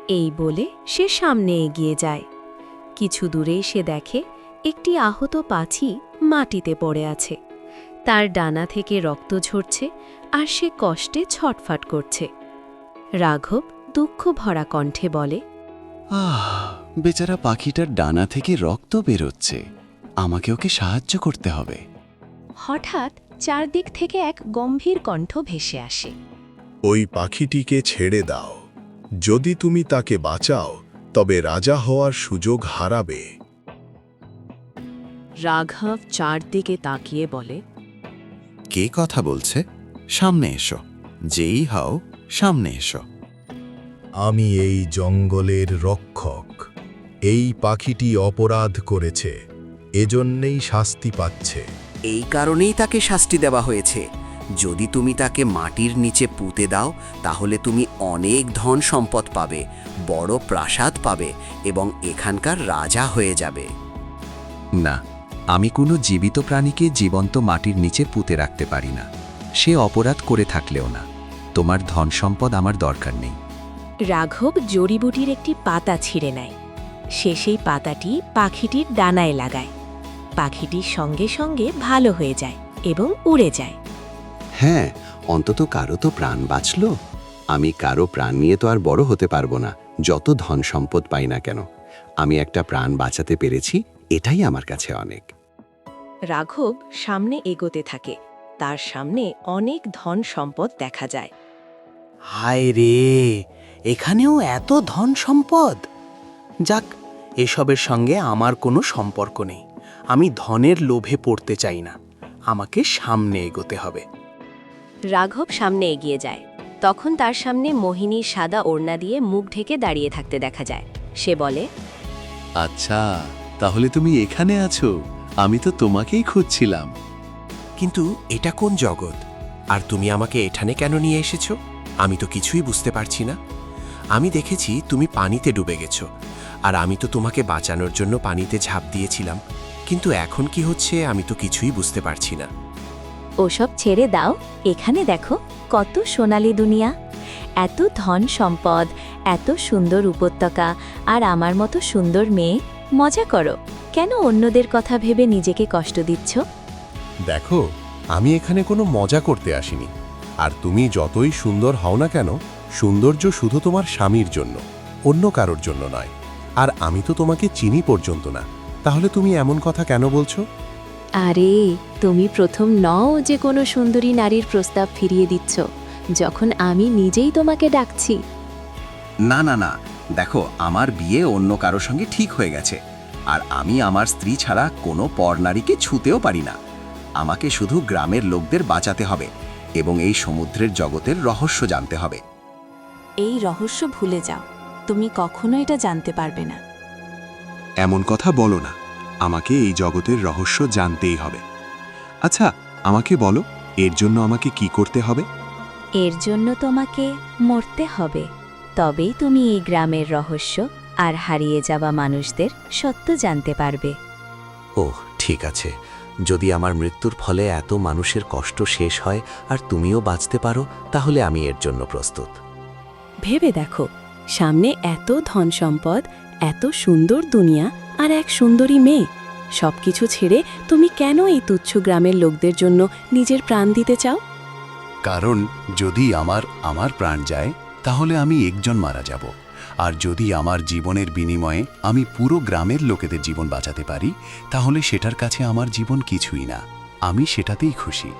এই বলে সে সামনে এগিয়ে যায়। কিছু দূরেই সে দেখে একটি আহত পাখি মাটিতে পড়ে আছে। তার ডানা থেকে রক্ত ঝরছে আর সে কষ্টে ছটফট করছে। রাঘব দুঃখ ভরা কণ্ঠে বলে, বেচারা পাখিটার ডানা থেকে রক্ত বেরোচ্ছে, আমাকে ওকে সাহায্য করতে হবে। হঠাৎ চারদিক থেকে এক গম্ভীর কণ্ঠ ভেসে আসে। ওই পাখিটিকে ছেড়ে দাও। যদি তুমি তাকে বাঁচাও তবে রাজা হওয়ার সুযোগ হারাবে। রাঘব চারদিকে তাকিয়ে বলে, কে কথা বলছে? সামনে এসো, যেই হও সামনে এসো। আমি এই জঙ্গলের রক্ষক। এই পাখিটি অপরাধ করেছে, এজন্যেই শাস্তি পাচ্ছে। এই কারণেই তাকে শাস্তি দেওয়া হয়েছে। যদি তুমি তাকে মাটির নিচে পুঁতে দাও তাহলে তুমি অনেক ধন সম্পদ পাবে, বড় প্রাসাদ পাবে এবং এখানকার রাজা হয়ে যাবে। না, আমি কোনো জীবিত প্রাণীকে জীবন্ত মাটির নিচে পুঁতে রাখতে পারি না। সে অপরাধ করে থাকলেও না। তোমার ধন সম্পদ আমার দরকার নেই। রাঘব জড়িবুটির একটি পাতা ছিঁড়ে নেয়। সে সেই পাতাটি পাখিটির ডানায় লাগায়। পাখিটির সঙ্গে সঙ্গে ভালো হয়ে যায় এবং উড়ে যায়। হ্যাঁ, অন্তত কারো তো প্রাণ বাঁচল। আমি কারো প্রাণ নিয়ে তো আর বড় হতে পারবো না, যত ধন সম্পদ পাই না কেন। আমি একটা প্রাণ বাঁচাতে পেরেছি, এটাই আমার কাছে অনেক। রাঘব সামনে এগোতে থাকে। তার সামনে অনেক ধন সম্পদ দেখা যায়। হায় রে, এখানেও এত ধন সম্পদ! যাক, এসবের সঙ্গে আমার কোনো সম্পর্ক নেই। আমি ধনের লোভে পড়তে চাই না। আমাকে সামনে এগোতে হবে। রাঘব সামনে এগিয়ে যায়। তখন তার সামনে মোহিনীর সাদা ওড়না দিয়ে মুখ ঢেকে দাঁড়িয়ে থাকতে দেখা যায়। সে বলে, আচ্ছা, তাহলে তুমি এখানে আছো। আমি তো তোমাকেই খুঁজছিলাম। কিন্তু এটা কোন জগৎ? আর তুমি আমাকে এখানে কেন নিয়ে এসেছো? আমি তো কিছুই বুঝতে পারছি না। আমি দেখেছি তুমি পানিতে ডুবে গেছো, আর আমি তো তোমাকে বাঁচানোর জন্য পানিতে ঝাঁপ দিয়েছিলাম। কিন্তু এখন কি হচ্ছে আমি তো কিছুই বুঝতে পারছি না। ওসব ছেড়ে দাও, এখানে দেখো কত সোনালী দুনিয়া। এত ধন সম্পদ, এত সুন্দর উপত্যকা, আর আমার মতো সুন্দর মেয়ে। মজা করো। কেন অন্যদের কথা ভেবে নিজেকে কষ্ট দিচ্ছ? দেখো, আমি এখানে কোনো মজা করতে আসিনি। আর তুমি যতই সুন্দর হও না কেন, সৌন্দর্য শুধু তোমার স্বামীর জন্য, অন্য কারোর জন্য নয়। আর আমি তো তোমাকে চিনি পর্যন্ত না, তাহলে তুমি এমন কথা কেন বলছো? আরে, তুমি প্রথম নও যে কোনো সুন্দরী নারীর প্রস্তাব ফিরিয়ে দিচ্ছ, যখন আমি নিজেই তোমাকে ডাকছি। না না না, দেখো, আমার বিয়ে অন্য কারো সঙ্গে ঠিক হয়ে গেছে। আর আমি আমার স্ত্রী ছাড়া কোনো পরনারীকে ছুঁতেও পারি না। আমাকে শুধু গ্রামের লোকদের বাঁচাতে হবে এবং এই সমুদ্রের জগতের রহস্য জানতে হবে। এই রহস্য ভুলে যাও, তুমি কখনো এটা জানতে পারবে না। এমন কথা বলো না। আমাকে এই জগতের রহস্য জানতেই হবে। আচ্ছা, আমাকে বলো, এর জন্য আমাকে কি করতে হবে? এর জন্য তোমাকে মরতে হবে। তবেই তুমি এই গ্রামের রহস্য আর হারিয়ে যাওয়া মানুষদের সত্য জানতে পারবে। ওহ, ঠিক আছে। যদি আমার মৃত্যুর ফলে এত মানুষের কষ্ট শেষ হয় আর তুমিও বাঁচতে পারো, তাহলে আমি এর জন্য প্রস্তুত। ভেবে দেখো, সামনে এত ধন সম্পদ, এত সুন্দর দুনিয়া আর এক সুন্দরী মেয়ে। সবকিছু ছেড়ে তুমি কেন এই তুচ্ছ গ্রামের লোকদের জন্য নিজের প্রাণ দিতে চাও? কারণ যদি আমার প্রাণ যায়, তাহলে আমি একজন মারা যাব। আর যদি আমার জীবনের বিনিময়ে আমি পুরো গ্রামের লোকেদের জীবন বাঁচাতে পারি, তাহলে সেটার কাছে আমার জীবন কিছুই না। আমি সেটাতেই খুশি।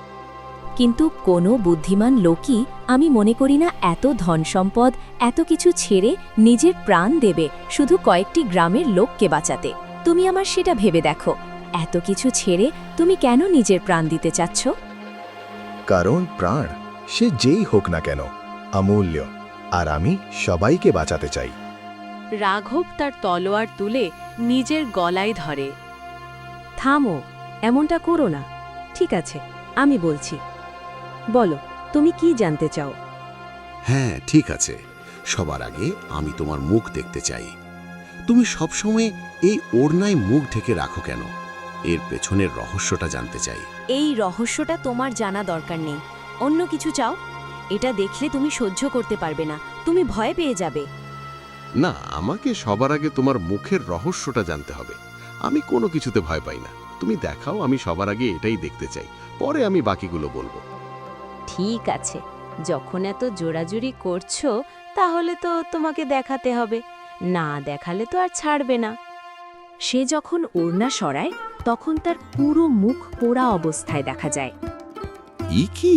কিন্তু কোনো বুদ্ধিমান লোকই, আমি মনে করি না, এত ধন সম্পদ, এত কিছু ছেড়ে নিজের প্রাণ দেবে শুধু কয়েকটি গ্রামের লোককে বাঁচাতে। তুমি আমার সেটা ভেবে দেখো, এত কিছু ছেড়ে তুমি কেন নিজের প্রাণ দিতে চাচ্ছ? কারণ প্রাণ, সে যেই হোক না কেন, অমূল্য। আর আমি সবাইকে বাঁচাতে চাই। রাঘব তার তলোয়ার তুলে নিজের গলায় ধরে। থামো, এমনটা করো না। ঠিক আছে, আমি বলছি। বলো, তুমি কি জানতে চাও? হ্যাঁ, ঠিক আছে। সবার আগে আমি তোমার মুখ দেখতে চাই। তুমি সবসময় এই ওড়নায় মুখ ঢেকে রাখো কেন? এর পেছনের রহস্যটা জানতে চাই। এই রহস্যটা তোমার জানা দরকার নেই। অন্য কিছু চাও? এটা দেখলে তুমি সহ্য করতে পারবে না, তুমি ভয় পেয়ে যাবে। না, আমাকে সবার আগে তোমার মুখের রহস্যটা জানতে হবে। আমি কোনো কিছুতে ভয় পাই না। তুমি দেখাও, আমি সবার আগে এটাই দেখতে চাই, পরে আমি বাকিগুলো বলবো। ঠিক আছে, যখন এত জোরাজুরি করছো তাহলে তো তোমাকে দেখাতে হবে, না দেখালে তো আর ছাড়বে না। সে যখন ওড়না সরায় তখন তার পুরো মুখ পোড়া অবস্থায় দেখা যায়। কি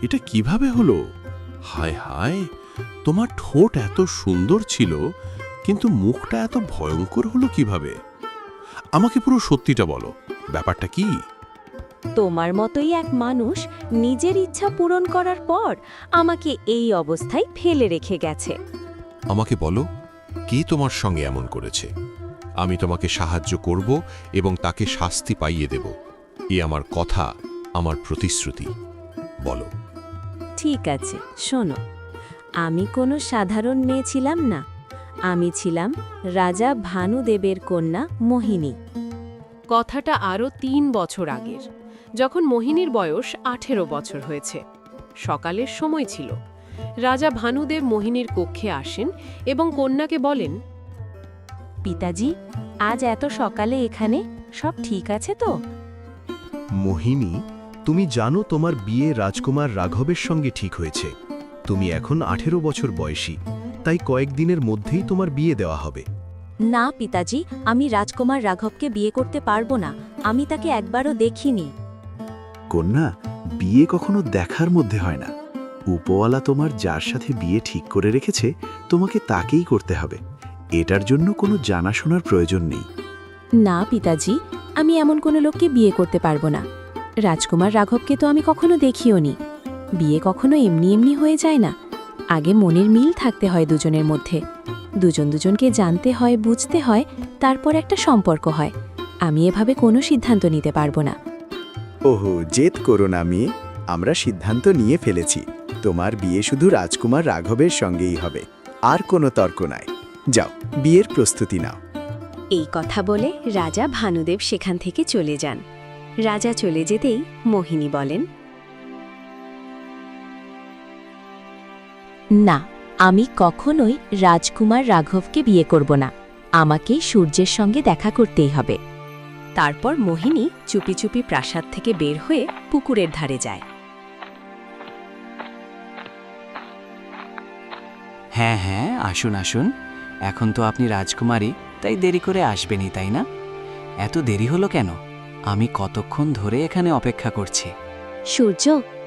এটা কিভাবে হলো? হায় হায়, তোমার ঠোঁট এত সুন্দর ছিল, কিন্তু মুখটা এত ভয়ঙ্কর হলো কিভাবে? আমাকে পুরো সত্যিটা বলো, ব্যাপারটা কি? তোমার মতোই এক মানুষ নিজের ইচ্ছা পূরণ করার পর আমাকে এই অবস্থায় ফেলে রেখে গেছে। আমাকে বলো, কে তোমার সঙ্গে এমন করেছে? আমি তোমাকে সাহায্য করব এবং তাকে শাস্তি পাইয়ে দেব। এ আমার কথা, আমার প্রতিশ্রুতি। বলো। ঠিক আছে, শোনো, আমি কোনো সাধারণ মেয়ে ছিলাম না, আমি ছিলাম রাজা ভানুদেবের কন্যা মোহিনী। কথাটা আরও ৩ বছর আগের, যখন মোহিনীর বয়স ১৮ বছর হয়েছে। সকালের সময় ছিল। রাজা ভানুদেব মোহিনীর কক্ষে আসেন এবং কন্যাকে বলেন, পিতাজি, আজ এত সকালে এখানে, সব ঠিক আছে তো? মোহিনী, তুমি জানো তোমার বিয়ে রাজকুমার রাঘবের সঙ্গে ঠিক হয়েছে। তুমি এখন ১৮ বছর বয়সী, তাই কয়েকদিনের মধ্যেই তোমার বিয়ে দেওয়া হবে। না পিতাজি, আমি রাজকুমার রাঘবকে বিয়ে করতে পারবো না, আমি তাকে একবারও দেখিনি। কন্যা, বিয়ে কখনো দেখার মধ্যে হয় না। উপওয়ালা তোমার যার সাথে বিয়ে ঠিক করে রেখেছে, তোমাকে তাকেই করতে হবে। এটার জন্য কোনো জানাশোনার প্রয়োজন নেই। না পিতাজি, আমি এমন কোনো লোককে বিয়ে করতে পারবো না। রাজকুমার রাঘবকে তো আমি কখনো দেখিওনি। বিয়ে কখনো এমনি এমনি হয়ে যায় না, আগে মনের মিল থাকতে হয় দুজনের মধ্যে, দুজনকে জানতে হয়, বুঝতে হয়, তারপর একটা সম্পর্ক হয়। আমি এভাবে কোনো সিদ্ধান্ত নিতে পারবো না। ওহো, জেদ করো না মেয়ে, আমরা সিদ্ধান্ত নিয়ে ফেলেছি। তোমার বিয়ে শুধু রাজকুমার রাঘবের সঙ্গেই হবে, আর কোনো তর্ক নাই। যাও, বিয়ের প্রস্তুতি নাও। এই কথা বলে রাজা ভানুদেব সেখান থেকে চলে যান। রাজা চলে যেতেই মোহিনী বলেন, না, আমি কখনোই রাজকুমার রাঘবকে বিয়ে করব না, আমাকে সূর্যের সঙ্গে দেখা করতেই হবে। তারপর মোহিনী চুপি চুপি প্রাসাদ থেকে বের হয়ে পুকুরের ধারে যায়। হ্যাঁ হ্যাঁ, আসুন আসুন, এখন তো আপনি রাজকুমারী, তাই দেরি করে আসবেনই, তাই না? এত দেরি হলো কেন? আমি কতক্ষণ ধরে এখানে অপেক্ষা করছি। সূর্য,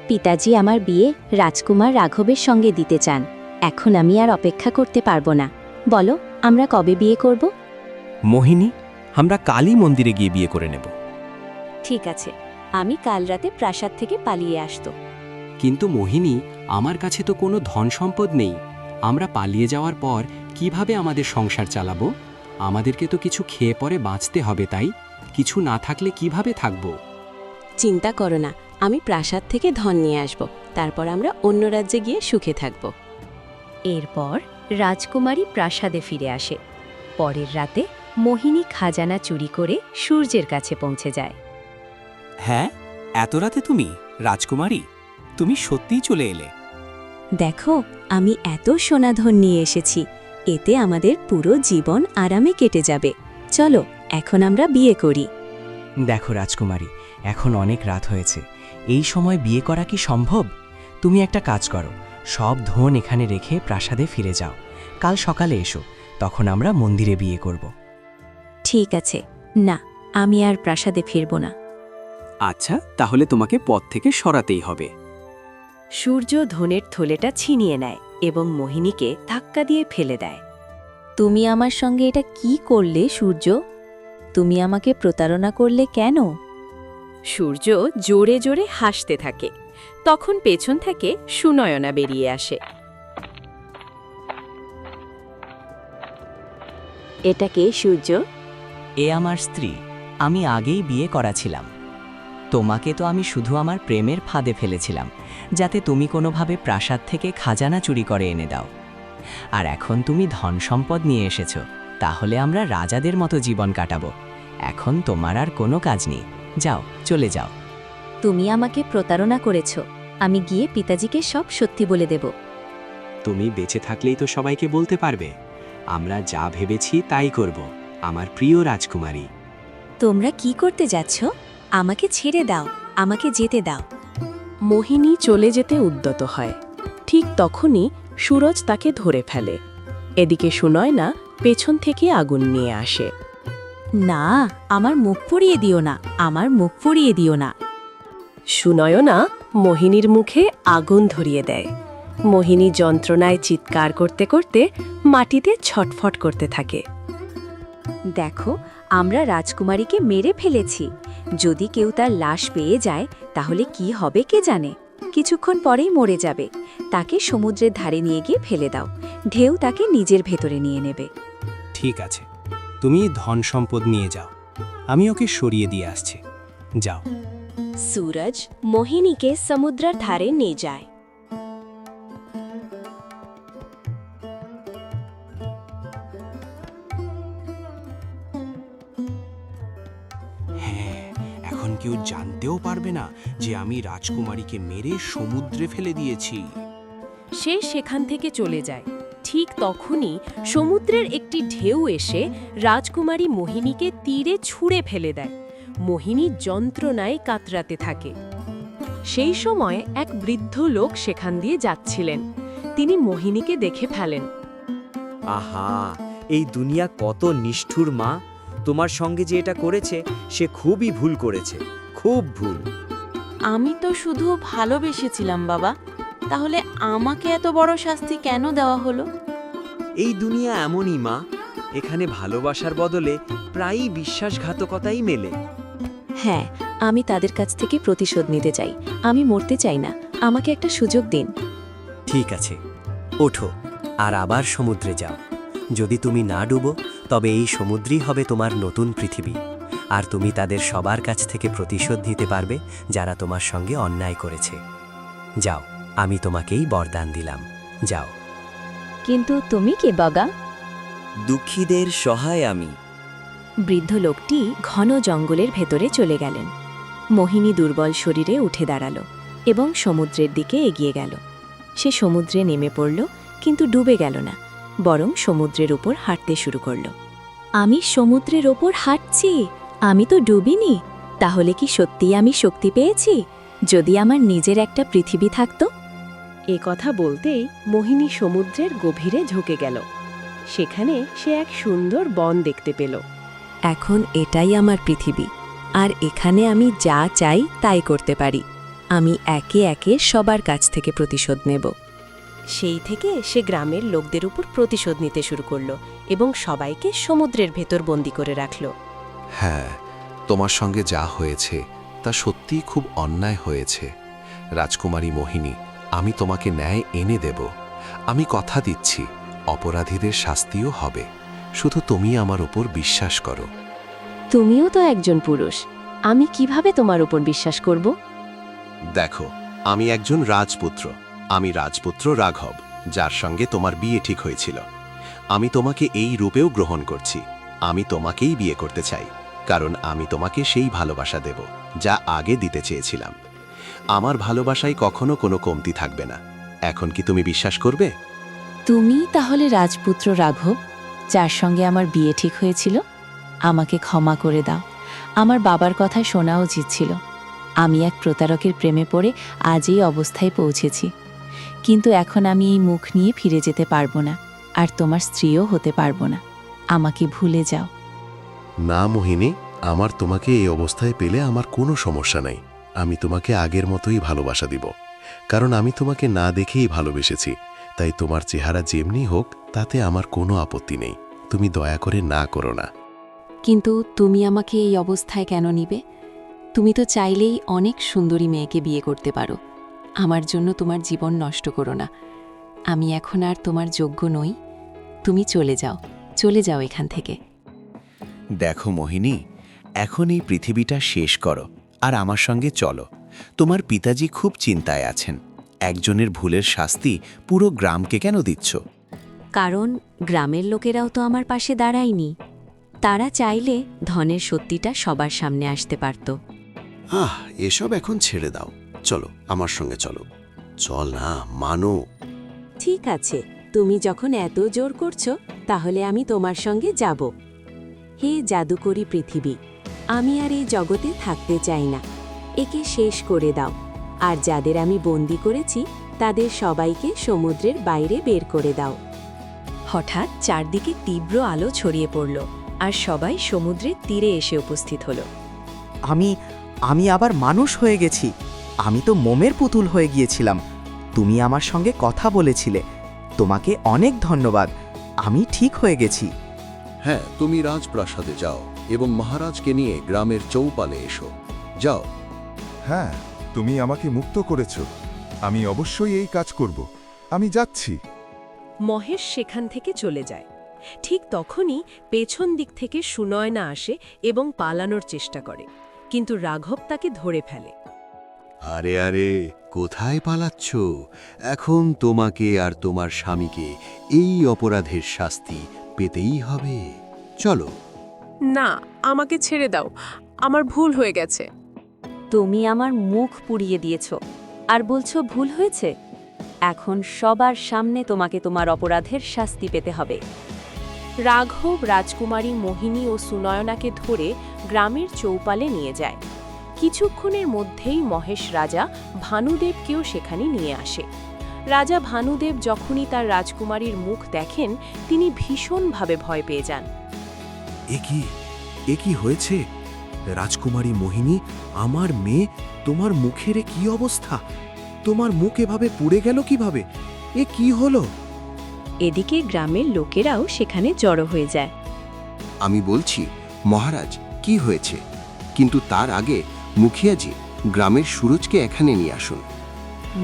পিতাজি আমার বিয়ে রাজকুমার রাঘবের সঙ্গে দিতে চান, এখন আমি আর অপেক্ষা করতে পারবো না। বলো, আমরা কবে বিয়ে করব? মোহিনী, আমরা কালী মন্দিরে গিয়ে বিয়ে করে নেব। ঠিক আছে, আমি কাল রাতে প্রাসাদ থেকে পালিয়ে আসতো। কিন্তু মোহিনী, আমার কাছে তো কোনো ধন সম্পদ নেই। আমরা পালিয়ে যাওয়ার পর কিভাবে আমাদের সংসার চালাবো? আমাদেরকে তো কিছু খেয়ে পরে বাঁচতে হবে, তাই কিছু না থাকলে কিভাবে থাকব? চিন্তা করো না, আমি প্রাসাদ থেকে ধন নিয়ে আসব, তারপর আমরা অন্য রাজ্যে গিয়ে সুখে থাকব। এরপর রাজকুমারী প্রাসাদে ফিরে আসে। পরের রাতে মোহিনী খাজানা চুরি করে সূর্যের কাছে পৌঁছে যায়। হ্যাঁ, এত রাতে তুমি রাজকুমারী, তুমি সত্যিই চলে এলে। দেখো, আমি এত সোনাধন নিয়ে এসেছি, এতে আমাদের পুরো জীবন আরামে কেটে যাবে। চলো, এখন আমরা বিয়ে করি। দেখো রাজকুমারী, এখন অনেক রাত হয়েছে, এই সময় বিয়ে করা কি সম্ভব? তুমি একটা কাজ করো, সব ধন এখানে রেখে প্রাসাদে ফিরে যাও। কাল সকালে এসো, তখন আমরা মন্দিরে বিয়ে করব। ঠিক আছে, না, আমি আর প্রাসাদে ফিরব না। আচ্ছা, তাহলে তোমাকে পথ থেকে সরাতেই হবে। সূর্য ধনের থলেটা ছিনিয়ে নেয় এবং মোহিনীকে ধাক্কা দিয়ে ফেলে দেয়। তুমি আমার সঙ্গে এটা কি করলে সূর্য? তুমি আমাকে প্রতারণা করলে কেন? সূর্য জোরে জোরে হাসতে থাকে। তখন পেছন থেকে সুনয়না বেরিয়ে আসে। এটা কে সূর্য? এ আমার স্ত্রী, আমি আগেই বিয়ে করাছিলাম। তোমাকে তো আমি শুধু আমার প্রেমের ফাঁদে ফেলেছিলাম, যাতে তুমি কোনোভাবে প্রাসাদ থেকে খাজানা চুরি করে এনে দাও। আর এখন তুমি ধন সম্পদ নিয়ে এসেছ, তাহলে আমরা রাজাদের মতো জীবন কাটাবো। এখন তোমার আর কোনো কাজ নেই, যাও, চলে যাও। তুমি আমাকে প্রতারণা করেছ, আমি গিয়ে পিতাজিকে সব সত্যি বলে দেব। তুমি বেঁচে থাকলেই তো সবাইকে বলতে পারবে। আমরা যা ভেবেছি তাই করব, আমার প্রিয় রাজকুমারী। তোমরা কি করতে যাচ্ছ? আমাকে ছেড়ে দাও, আমাকে যেতে দাও। মোহিনী চলে যেতে উদ্যত হয়। ঠিক তখনই সুরজ তাকে ধরে ফেলে। এদিকে সুনয়না পেছন থেকে আগুন নিয়ে আসে। না, আমার মুখ পুড়িয়ে দিও না, আমার মুখ পুড়িয়ে দিও না। সুনয়না মোহিনীর মুখে আগুন ধরিয়ে দেয়। মোহিনী যন্ত্রণায় চিৎকার করতে করতে মাটিতে ছটফট করতে থাকে। দেখো, আমরা রাজকুমারীকে মেরে ফেলেছি। যদি কেউ তার লাশ পেয়ে যায় তাহলে কি হবে কে জানে। কিছুক্ষণ পরেই মরে যাবে। তাকে সমুদ্রের ধারে নিয়ে গিয়ে ফেলে দাও, ঢেউ তাকে নিজের ভেতরে নিয়ে নেবে। ঠিক আছে, তুমি ধন সম্পদ নিয়ে যাও, আমি ওকে সরিয়ে দিয়ে আসছি। যাও। सूरज मोहिनी के समुद्र धारे ले जाए। হ্যাঁ, এখন কেউ জানতেও পারবে না যে আমি রাজকুমারীকে মেরে সমুদ্রে ফেলে দিয়েছি। সে সেখান থেকে চলে যায়। ঠিক তখনই সমুদ্রের একটি ঢেউ এসে রাজকুমারী মোহিনীকে তীরে ছুঁড়ে ফেলে দেয়। মোহিনী যন্ত্রণায় কাতরাতে থাকে। সেই সময় এক বৃদ্ধ লোক সেখান দিয়ে যাচ্ছিলেন। তিনি মোহিনীকে দেখে ফেলেন। আহা, এই দুনিয়া কত নিষ্ঠুর মা! তোমার সঙ্গে যে এটা করেছে সে খুবই ভুল করেছে, খুব ভুল। আমি তো শুধু ভালোবেসেছিলাম বাবা, তাহলে আমাকে এত বড় শাস্তি কেন দেওয়া হলো? এই দুনিয়া এমনই মা, এখানে ভালোবাসার বদলে প্রায়ই বিশ্বাসঘাতকতাই মেলে। হ্যাঁ, আমি তাদের কাছ থেকে প্রতিশোধ নিতে চাই। আমি মরতে চাই না, আমাকে একটা সুযোগ দিন। ঠিক আছে, ওঠো আর আবার সমুদ্রে যাও। যদি তুমি না ডুবো তবে এই সমুদ্রই হবে তোমার নতুন পৃথিবী, আর তুমি তাদের সবার কাছ থেকে প্রতিশোধ নিতে পারবে যারা তোমার সঙ্গে অন্যায় করেছে। যাও, আমি তোমাকেই বরদান দিলাম, যাও। কিন্তু তুমি কে বাগা? দুঃখীদের সহায় আমি। বৃদ্ধ লোকটি ঘন জঙ্গলের ভেতরে চলে গেলেন। মোহিনী দুর্বল শরীরে উঠে দাঁড়াল এবং সমুদ্রের দিকে এগিয়ে গেল। সে সমুদ্রে নেমে পড়ল, কিন্তু ডুবে গেল না, বরং সমুদ্রের উপর হাঁটতে শুরু করল। আমি সমুদ্রের ওপর হাঁটছি, আমি তো ডুবিনি। তাহলে কি সত্যিই আমি শক্তি পেয়েছি? যদি আমার নিজের একটা পৃথিবী থাকত। এ কথা বলতেই মোহিনী সমুদ্রের গভীরে ঝুঁকে গেল। সেখানে সে এক সুন্দর বন দেখতে পেল। এখন এটাই আমার পৃথিবী, আর এখানে আমি যা চাই তাই করতে পারি। আমি একে একে সবার কাছ থেকে প্রতিশোধ নেব। সেই থেকে সে গ্রামের লোকদের উপর প্রতিশোধ নিতে শুরু করল এবং সবাইকে সমুদ্রের ভেতর বন্দী করে রাখল। হ্যাঁ, তোমার সঙ্গে যা হয়েছে তা সত্যিই খুব অন্যায় হয়েছে। রাজকুমারী মোহিনী, আমি তোমাকে ন্যায় এনে দেব। আমি কথা দিচ্ছি, অপরাধীদের শাস্তিও হবে। শুধু তুমি আমার উপর বিশ্বাস করো। তুমিও তো একজন পুরুষ, আমি কিভাবে তোমার উপর বিশ্বাস করব? দেখো, আমি একজন রাজপুত্র। আমি রাজপুত্র রাঘব, যার সঙ্গে তোমার বিয়ে ঠিক হয়েছিল। আমি তোমাকে এই রূপেও গ্রহণ করছি। আমি তোমাকেই বিয়ে করতে চাই, কারণ আমি তোমাকে সেই ভালোবাসা দেব যা আগে দিতে চেয়েছিলাম। আমার ভালোবাসায় কখনো কোনো কমতি থাকবে না। এখন কি তুমি বিশ্বাস করবে? তুমি তাহলে রাজপুত্র রাঘব, যার সঙ্গে আমার বিয়ে ঠিক হয়েছিল? আমাকে ক্ষমা করে দাও। আমার বাবার কথা শোনা উচিত ছিল। আমি এক প্রতারকের প্রেমে পড়ে আজ এই অবস্থায় পৌঁছেছি। কিন্তু এখন আমি এই মুখ নিয়ে ফিরে যেতে পারবো না, আর তোমার স্ত্রীও হতে পারবো না। আমাকে ভুলে যাও। না মোহিনী, আমার তোমাকে এই অবস্থায় পেলে আমার কোনো সমস্যা নাই। আমি তোমাকে আগের মতোই ভালোবাসা দিব, কারণ আমি তোমাকে না দেখেই ভালোবেসেছি। তাই তোমার চেহারা যেমনি হোক তাতে আমার কোনো আপত্তি নেই। তুমি দয়া করে না করো না। কিন্তু তুমি আমাকে এই অবস্থায় কেন নিবে? তুমি তো চাইলেই অনেক সুন্দরী মেয়েকে বিয়ে করতে পারো। আমার জন্য তোমার জীবন নষ্ট করো না। আমি এখন আর তোমার যোগ্য নই। তুমি চলে যাও এখান থেকে। দেখো মোহিনী, এখন এই পৃথিবীটা শেষ করো আর আমার সঙ্গে চলো। তোমার পিতাজি খুব চিন্তায় আছেন। একজনের ভুলের শাস্তি পুরো গ্রামকে কেন দিচ্ছ? কারণ গ্রামের লোকেরাও তো আমার পাশে দাঁড়ায়নি। তারা চাইলে ধনের সত্যিটা সবার সামনে আসতে পারত। এসব এখন ছেড়ে দাও। চলো, আমার সঙ্গে চলো। চল না, মানো। ঠিক আছে, তুমি যখন এত জোর করছো তাহলে আমি তোমার সঙ্গে যাব। হে জাদুকরী পৃথিবী, আমি আর এই জগতে থাকতে চাই না, একে শেষ করে দাও। আর যাদের আমি বন্দি করেছি তাদের সবাইকে সমুদ্রের বাইরে বের করে দাও। হঠাৎ চারদিকে তীব্র আলো ছড়িয়ে পড়ল আর সবাই সমুদ্রের তীরে এসে উপস্থিত হলো। আমি আবার মানুষ হয়ে গেছি। আমি তো মোমের পুতুল হয়ে গিয়েছিলাম। তুমি আমার সঙ্গে কথা বলেছিলে। তোমাকে অনেক ধন্যবাদ। আমি ঠিক হয়ে গেছি। হ্যাঁ, তুমি রাজপ্রাসাদে যাও এবং মহারাজকে নিয়ে গ্রামের চৌপালে এসো। যাও। হ্যাঁ, তুমি আমাকে মুক্ত করেছ। আমি অবশ্যই এই কাজ করব। আমি যাচ্ছি। মহেশ সেখান থেকে চলে যায়। ঠিক তখনই পেছন দিক থেকে সুনয়না আসে এবং পালানোর চেষ্টা করে, কিন্তু রাঘব তাকে ধরে ফেলে। আরে আরে, কোথায় পালাচ্ছ? এখন তোমাকে আর তোমার স্বামীকে এই অপরাধের শাস্তি পেতেই হবে। চলো। না, আমাকে ছেড়ে দাও, আমার ভুল হয়ে গেছে। তুমি আমার মুখ পুড়িয়ে দিয়েছ আর বলছো ভুল হয়েছে? এখন সবার সামনে তোমাকে তোমার অপরাধের শাস্তি পেতে হবে। রাঘব রাজকুমারী মোহিনী ও সুনয়নাকে ধরে গ্রামের চৌপালে নিয়ে যায়। কিছুক্ষণের মধ্যেই মহেশ রাজা ভানুদেবকেও সেখানে নিয়ে আসে। রাজা ভানুদেব যখনই তার রাজকুমারীর মুখ দেখেন, তিনি ভীষণভাবে ভয় পেয়ে যান। এ কি হয়েছে? রাজকুমারী মোহিনী, আমার মেয়ে, তোমার মুখের কি অবস্থা? তোমার মুখ এভাবে পুড়ে গেল কিভাবে? এ কি হলো? এদিকে গ্রামের লোকেরাও সেখানে জড়ো হয়ে যায়। আমি বলছি, মহারাজ, কি হয়েছে? কিন্তু তার আগে মুখিয়াজি, গ্রামের সুরজকে এখানে নিয়ে আসুন।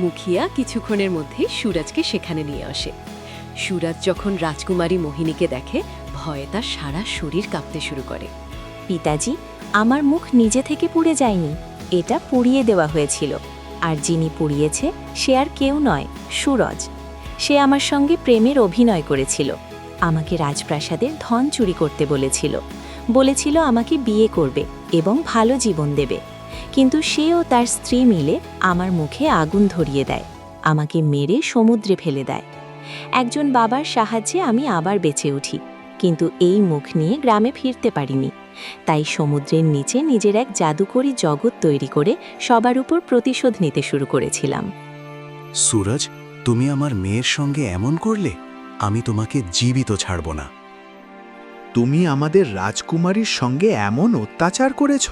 মুখিয়া কিছুক্ষণের মধ্যেই সুরজকে সেখানে নিয়ে আসে। সুরজ যখন রাজকুমারী মোহিনীকে দেখে, ভয়ে তার সারা শরীর কাঁপতে শুরু করে। পিতাজি, আমার মুখ নিজে থেকে পুড়ে যায়নি, এটা পুড়িয়ে দেওয়া হয়েছিল। আর যিনি পুড়িয়েছে সে আর কেউ নয়, সুরজ। সে আমার সঙ্গে প্রেমের অভিনয় করেছিল, আমাকে রাজপ্রাসাদের ধন চুরি করতে বলেছিল আমাকে বিয়ে করবে এবং ভালো জীবন দেবে। কিন্তু সে ও তার স্ত্রী মিলে আমার মুখে আগুন ধরিয়ে দেয়, আমাকে মেরে সমুদ্রে ফেলে দেয়। একজন বাবার সাহায্যে আমি আবার বেঁচে উঠি, কিন্তু এই মুখ নিয়ে গ্রামে ফিরতে পারিনি। তাই সমুদ্রের নিচে নিজের এক জাদুকরী জগৎ তৈরি করে সবার উপর প্রতিশোধ নিতে শুরু করেছিলাম। সুরজ, তুমি আমার মেয়ের সঙ্গে এমন করলে? আমি তোমাকে জীবিত ছাড়ব না। তুমি আমাদের রাজকুমারীর সঙ্গে এমন অত্যাচার করেছ,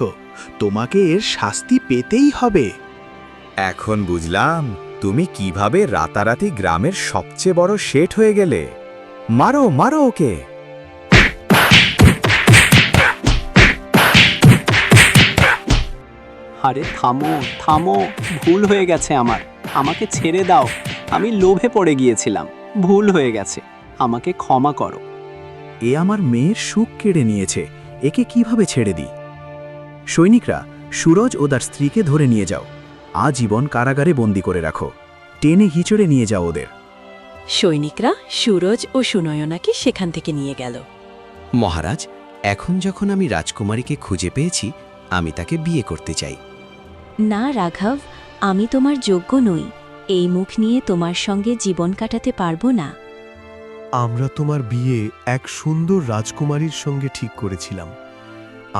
তোমাকে এর শাস্তি পেতেই হবে। এখন বুঝলাম তুমি কিভাবে রাতারাতি গ্রামের সবচেয়ে বড় শেঠ হয়ে গেলে। মারো মারো ওকে। আরে থামো থামো, ভুল হয়ে গেছে আমার, আমাকে ছেড়ে দাও। আমি লোভে পড়ে গিয়েছিলাম, ভুল হয়ে গেছে, আমাকে ক্ষমা করো। এ আমার মেয়ের সুখ কেড়ে নিয়েছে, একে কিভাবে ছেড়ে দিই? সৈনিকরা, সুরজ ও তার স্ত্রীকে ধরে নিয়ে যাও। আজীবন কারাগারে বন্দি করে রাখো। টেনে হিচড়ে নিয়ে যাও ওদের। সৈনিকরা সুরজ ও সুনয়নাকে সেখান থেকে নিয়ে গেল। মহারাজ, এখন যখন আমি রাজকুমারীকে খুঁজে পেয়েছি, আমি তাকে বিয়ে করতে চাই। না রাঘব, আমি তোমার যোগ্য নই। এই মুখ নিয়ে তোমার সঙ্গে জীবন কাটাতে পারবো না। আমরা তোমার বিয়ে এক সুন্দর রাজকুমারীর সঙ্গে ঠিক করেছিলাম।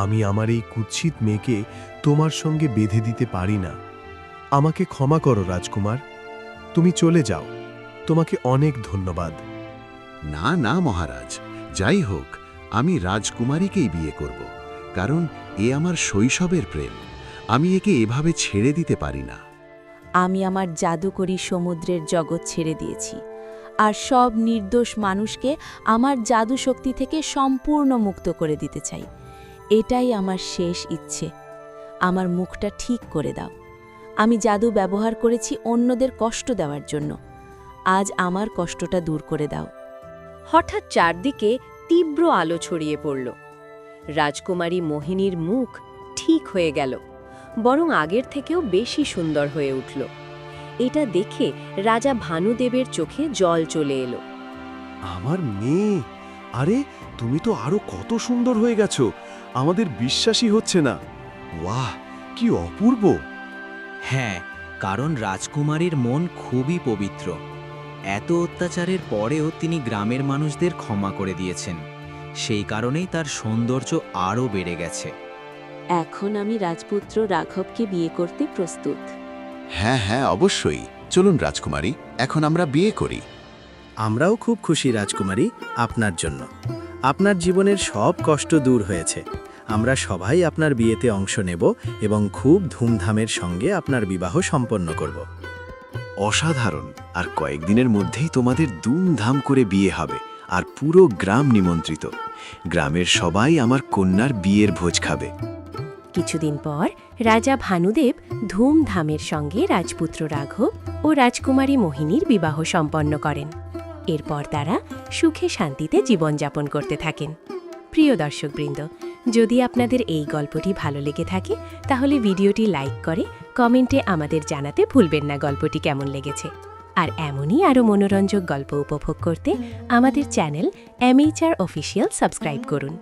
আমি আমার এই কুৎসিত মেয়েকে তোমার সঙ্গে বেঁধে দিতে পারি না। আমাকে ক্ষমা করো রাজকুমার, তুমি চলে যাও। তোমাকে অনেক ধন্যবাদ। না না মহারাজ, যাই হোক, আমি রাজকুমারীকেই বিয়ে করব, কারণ এ আমার শৈশবের প্রেম। আমি একে এভাবে ছেড়ে দিতে পারি না। আমি আমার জাদুকরী সমুদ্রের জগৎ ছেড়ে দিয়েছি, আর সব নির্দোষ মানুষকে আমার জাদু শক্তি থেকে সম্পূর্ণ মুক্ত করে দিতে চাই। এটাই আমার শেষ ইচ্ছে। আমার মুখটা ঠিক করে দাও। আমি জাদু ব্যবহার করেছি অন্যদের কষ্ট দেওয়ার জন্য। আজ আমার কষ্টটা দূর করে দাও। হঠাৎ চারদিকে তীব্র আলো ছড়িয়ে পড়ল। রাজকুমারী মোহিনীর মুখ ঠিক হয়ে গেল, বরং আগের থেকেও বেশি সুন্দর হয়ে উঠল। এটা দেখে রাজা ভানুদেবের চোখে জল চলে এলো। আমার মেয়ে, আরে তুমি তো আরো কত সুন্দর হয়ে গেছো, আমাদের বিশ্বাসই হচ্ছে না। বাহ, কি অপূর্ব! হ্যাঁ, কারণ রাজকুমারীর মন খুবই পবিত্র। এত অত্যাচারের পরেও তিনি গ্রামের মানুষদের ক্ষমা করে দিয়েছেন। সেই কারণেই তার সৌন্দর্য আরও বেড়ে গেছে। এখন আমি রাজপুত্র রাঘবকে বিয়ে করতে প্রস্তুত। হ্যাঁ হ্যাঁ অবশ্যই, চলুন রাজকুমারী, এখন আমরা বিয়ে করি। আমরাও খুব খুশি রাজকুমারী আপনার জন্য। আপনার জীবনের সব কষ্ট দূর হয়েছে। আমরা সবাই আপনার বিয়েতে অংশ নেব এবং খুব ধুমধামের সঙ্গে আপনার বিবাহ সম্পন্ন করব। অসাধারণ, আর কয়েকদিনের মধ্যেই তোমাদের ধুমধাম করে বিয়ে হবে, আর পুরো গ্রাম নিমন্ত্রিত। গ্রামের সবাই আমার কন্যার বিয়ের ভোজ খাবে। কিছুদিন পর রাজা ভানুদেব ধুমধামের সঙ্গে রাজপুত্র রাঘব ও রাজকুমারী মোহিনীর বিবাহ সম্পন্ন করেন। এরপর তারা সুখে শান্তিতে জীবনযাপন করতে থাকেন। প্রিয় দর্শকবৃন্দ, যদি আপনাদের এই গল্পটি ভালো লেগে থাকে তাহলে ভিডিওটি লাইক করে কমেন্টে আমাদের জানাতে ভুলবেন না গল্পটি কেমন লেগেছে। আর এমনই আরও মনোরঞ্জক গল্প উপভোগ করতে আমাদের চ্যানেল MHR অফিসিয়াল সাবস্ক্রাইব করুন।